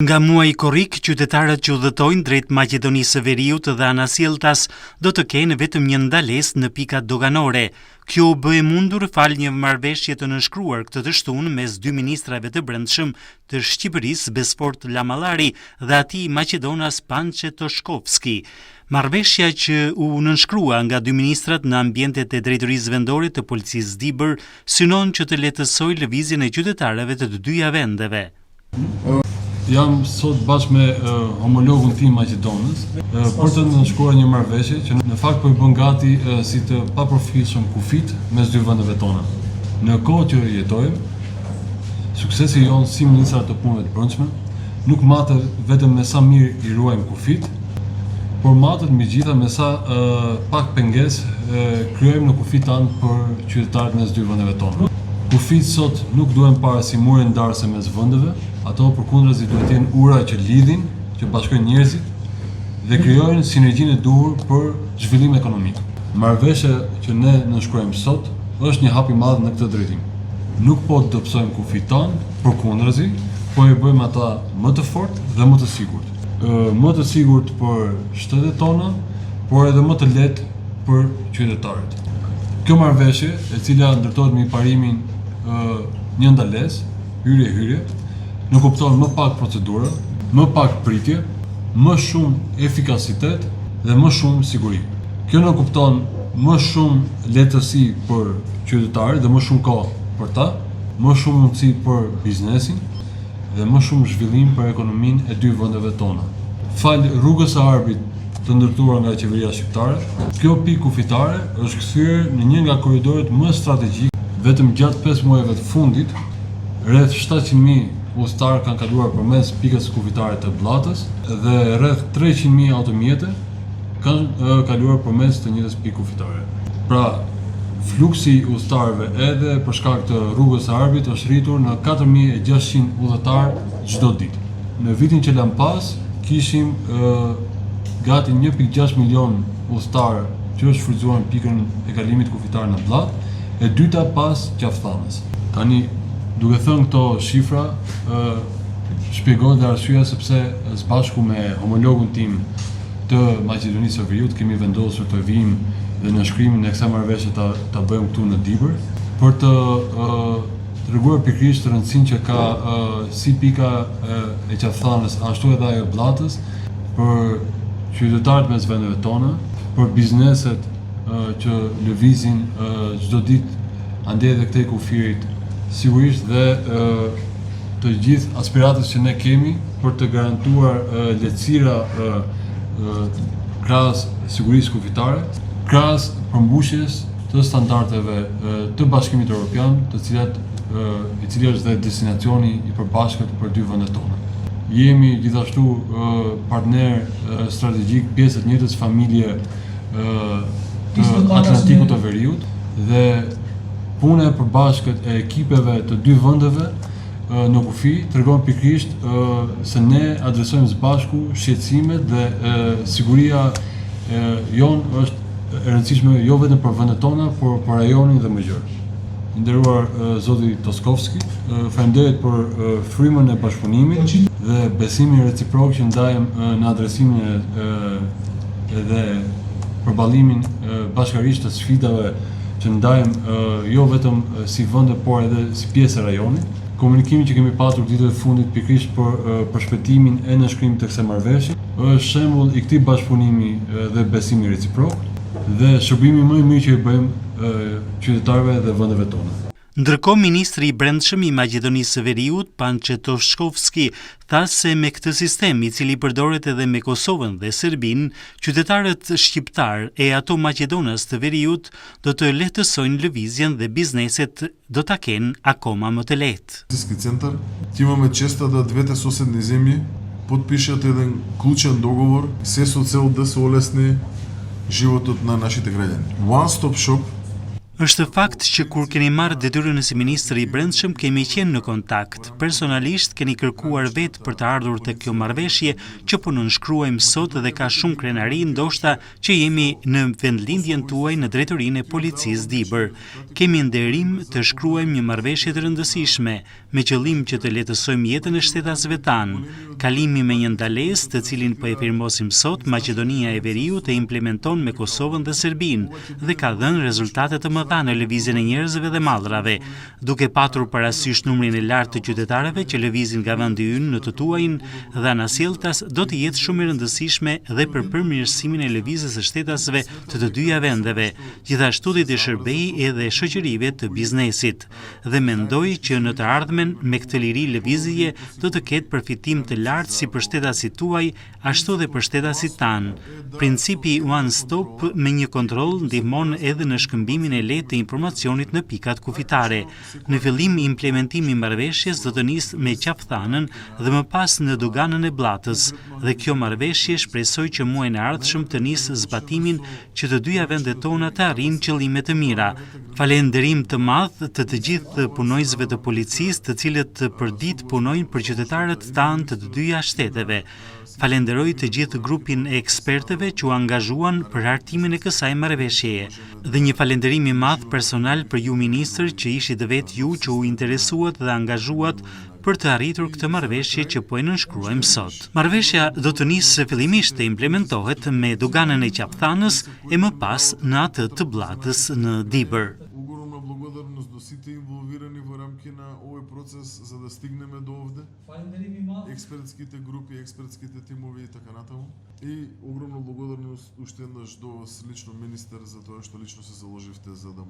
Nga muaji korrik, qytetarët që udhëtojnë drejt Maqedonisë së Veriut dhe anasjelltas do të kenë vetëm një ndalesë në pikat doganore. Kjo u bë e mundur fal një marrëveshje të nënshkruar këtë të shtunë mes dy ministrave të brendshëm të Shqipërisë, Besfort Lamallari dhe atij Maqedonas Pançe Toshkovski. Marrëveshja që u nënshkrua nga dy ministrat në ambientet e drejtorisë vendore të policisë Dibër synon që të lehtësojë lëvizjen e qytetarëve të dyja vendeve. Jam sot bashkë me homologun tim Maqedonës për të nënshkruar një marrëveshje që në fakt po i bën gati si të papërfillshëm kufit mes dy vendeve tona. Në kohë që jetojmë, suksesi jonë si ministra të punëve të brendshme nuk matet vetëm me sa mirë i ruajmë kufit, por matet megjithatë me sa pak pengesë krijojmë në kufit tanë për qytetarët mes dy vendeve tona. Kufit sot nuk duhen parë si mure ndarëse mes vendeve, ato përkundrazi duhet të jenë ura që lidhin, që bashkojnë njerëzit dhe krijojnë sinergjinë e duhur për zhvillim ekonomik. Marrëveshja që ne nënshkruajmë sot është një hap i madh në këtë drejtim. Nuk po të dobësojmë kufit tanë, përkundrazi, po e bëjmë ata më të fortë dhe më të sigurt. Më të sigurt për shtetet tona, por edhe më të lehtë për qytetarët. Kjo marrëveshje, e cila ndërtohet me parimin një ndalesë, hyrje, në kupton më pak procedura, më pak pritje, më shumë efikasitet dhe më shumë siguri. Kjo në kupton më shumë lehtësi për qytetarët dhe më shumë kohë për ta, më shumë mundësi për biznesin dhe më shumë zhvillim për ekonominë e dy vendeve tona. Fal rrugës së arbit të ndërtuar nga qeveria shqiptare, kjo pikë kufitare është kthyer në një nga korridoret më strategjik. Vetëm gjatë 5 muajve të fundit, rreth 700.000 udhëtarë kanë kaluar përmes pikës kufitare të Bllatës dhe rreth 300.000 automjete kanë kaluar përmes të njëjtës pikë kufitare. Pra, fluksi i udhëtarëve edhe për shkak të rrugës së arbit është rritur në 4.600 udhëtarë çdo ditë. Në vitin që lan pas, kishim gati 1.6 milion udhëtarë që është shfrytzuar në pikën e kalimit kufitar në Bllatë, e dyta pas Qafthanës. Tani, duke thënë këto shifra, shpjegohet dhe arsyeja sepse së bashku me homologun tim të Maqedonisë së Veriut kemi vendosur të vijmë dhe nënshkrimin e kësaj marrëveshje ta bëjmë këtu në Dibër për të treguar pikërisht rëndësinë që ka si pika e Qafthanës ashtu edhe ajo e Bllatës për qytetarët mes vendeve tona, për bizneset që lëvizin çdo ditë ande edhe këtej kufirit, sigurisht dhe të gjithë aspiratës që ne kemi për të garantuar lehtësira krahas sigurisë kufitare, krahas përmbushjes të standardeve të Bashkimit Evropian, i cili është dhe destinacioni i përbashkët për dy vendet tona. Jemi gjithashtu partner strategjik, pjesë të njëjtës familje të Atlantikut të Veriut dhe puna e përbashkët e ekipeve të dy vendeve në kufi tregon pikërisht se ne adresojmë së bashku shqetësimet dhe siguria jonë është e rëndësishme jo vetëm për vendet tona, por për rajonin dhe më gjerë. Nderuar zoti Toskovski, faleminderit për frymën e bashkëpunimit dhe besimin reciprok që ndajem në adresimin edhe përballimin bashkërisht të sfidave që ndajem jo vetëm si vende, por edhe si pjesë e rajonit. Komunikimin që kemi patur ditët e fundit pikërisht për përshpejtimin e nënshkrimit të kësaj marrëveshje është shembull i këtij bashkëpunimi dhe besimi reciprok dhe shërbimi më i mirë që i bëjmë qytetarëve dhe vendeve tona. Ndërkohë, ministri i brendshëm i Maqedonisë së Veriut, Pançe Toshkovski, tha se me këtë sistem, i cili përdoret edhe me Kosovën dhe Serbinë, qytetarët shqiptar e ato Maqedonas të Veriut do të lehtësojnë lëvizjen dhe bizneset do ta kenë akoma më të lehtë. Център, имаме честа да двете съседни земји подпишат еден клучен договор, се со цел да се олесни животот на нашите граѓани. One Stop Shop Është fakt që kur keni marrë detyrën si ministri i brendshëm kemi qenë në kontakt. Personalisht keni kërkuar vetë për të ardhur te kjo marrëveshje që po nënshkruajmë sot dhe ka shumë krenari ndoshta që jemi në vendlindjen tuaj në drejtorinë e policisë Dibër. Kemi nderim të shkruajmë një marrëveshje të rëndësishme me qëllim që të lehtësojmë jetën e shtetasëve tanë. Kalimi me një ndalesë, të cilin po e firmosim sot, Maqedonia e Veriut e implementon me Kosovën dhe Serbinë dhe ka dhënë rezultate të mëdha në lëvizjen e njerëzve dhe mallrave, duke patur parasysh numrin e lartë të qytetarëve që lëvizin nga vendi ynë në të tuajin, dhe Anasjeltas do të jetë shumë e rëndësishme dhe për përmirësimin e lëvizjes së shtetasëve të të dyja vendeve. Gjithashtu do të shërbejë edhe shoqërive të biznesit dhe mendoj që në të ardhmen me këtë liri lëvizje do të ketë përfitim të lartë si për shtetasit tuaj, ashtu dhe për shtetasit tanë. Principi One Stop me një kontroll ndihmon edhe në shkëmbimin e lehtë të informacionit në pikat kufitare. Në fillim, implementimi i marrëveshjes do të nisë me qaftanën dhe më pas në doganën e Blatës, dhe kjo marrëveshje shpresoj që muajin e ardhshëm të nisë zbatimin që të dyja vendet tona të arrijnë qëllime të mira. Falënderim të madh të gjithë punonjësve të policisë, të cilët për ditë punojnë për qytetarët tanë të dyja shteteve. Falenderoj të gjithë grupin e ekspertëve që u angazhuan për hartimin e kësaj marrëveshjeje. Dhe një falenderim i madh personal për ju ministër që ishit vetë ju që u interesuat dhe angazhuat për të arritur këtë marrëveshje që po e nënshkruajmë sot. Marrëveshja do të nisë fillimisht të implementohet me doganën e Qapthanës e më pas në atë të Blatës në Dibër. Огромна благодарност до сите инволвирани во рамки на овој процес за да стигнеме до овде. Експертските групи, експертските тимови и така натаму. И огромна благодарност уште еднаш до вас лично министер за тоа што лично се заложивте за да